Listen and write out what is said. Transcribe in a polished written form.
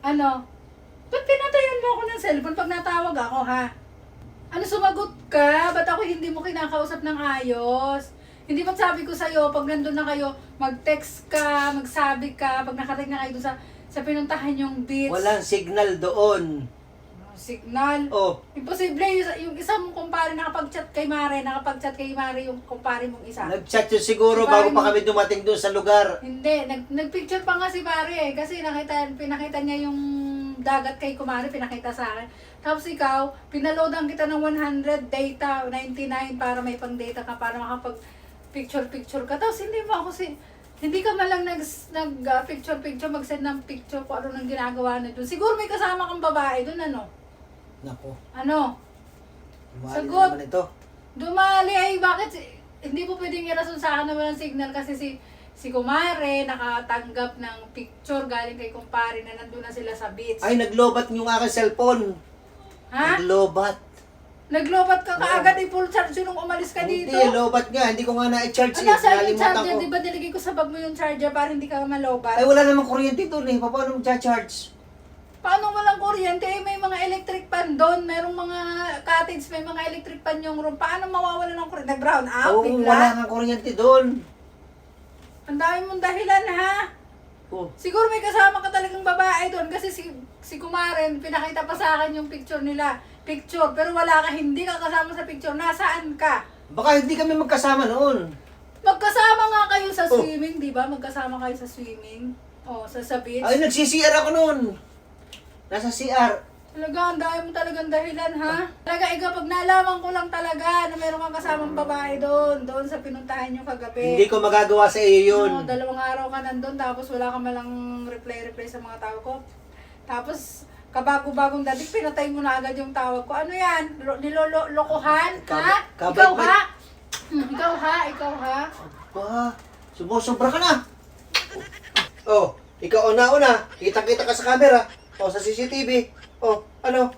Ano? Ba't pinatayan mo ako ng cellphone pag natawag ako, ha? Ano, sumagot ka? Ba't ako hindi mo kinakausap ng ayos? Hindi ba't sabi ko sa'yo, pag nandun na kayo, mag-text ka, magsabi ka, pag nakarating na kayo dun sa pinuntahan yung beach. Walang signal doon. Signal. Oh, Imposible, yung isa mong kumpare nakapag-chat kay Mare yung kumpare mong isa. nag-chat yun siguro Si bago Pare pa mo- kami dumating doon sa lugar. Hindi, nagpicture pa nga si Mare kasi pinakita niya yung dagat kay Kumare, pinakita sa akin. Tapos ikaw, pinaloadan kita ng 100 data, 99 para may pang-data ka, para makapag-picture ka. Tapos hindi ka man lang picture-picture, mag-send ng picture kung ano nang ginagawa na doon. Siguro may kasama kang babae doon, ano? Nako, Ano? mali Sagot. naman ito. Dumali ay hindi po pwedeng irason sa akin na walang signal kasi si Kumare nakatanggap ng picture galing kay kumpare na nandun na sila sa beach. Ay, naglobat yung aking cellphone. Ha? Naglobat. Naglobat ka kaagad, i-full charge yun nung umalis ka Hindi, dito. lobat nga. Hindi ko nga na-charge. Ano saan yung Nalimutan charger? ko. Di ba nilagay ko sa bag mo yung charger para hindi ka malobat? Ay, wala namang kuryente doon eh. Paano mag-charge? Paano walang kuryente? Eh, may mga electric pan doon. Merong mga cottage, may mga electric pan yung room. Paano mawawala ng kuryente? Nag-brown out Oo, bigla? wala nga kuryente doon. Ang dami mong dahilan, ha? Oh. Siguro may kasama ka talagang babae doon kasi si Kumaren, pinakita pa sa akin yung picture nila. Picture, pero wala ka, hindi ka kasama sa picture. Nasaan ka? Baka hindi kami magkasama noon. Magkasama nga kayo sa Oh. swimming, di ba? Magkasama kayo sa swimming. Oh, sa beach. Ay, nag-CCR ako noon. Nasa CR. Talaga, ang dami mo talagang dahilan, ha? Talaga, ikaw, pag nalaman ko lang talaga na meron kang kasamang babae doon sa pinuntahan nyo kagabi. Hindi ko magagawa sa iyo yun. No, 2 araw ka nandun, tapos wala ka malang reply sa mga tawag ko. Tapos, kabago-bagong dating, pinatay mo na agad yung tawag ko. Ano yan? Nilolokohan? Ha? Ikaw ha? Ikaw ha? Ba, sumusobra ka na. Oh, ikaw una-una. Kita-kita ka sa camera. Oh, sa CCTV. Oh, ano?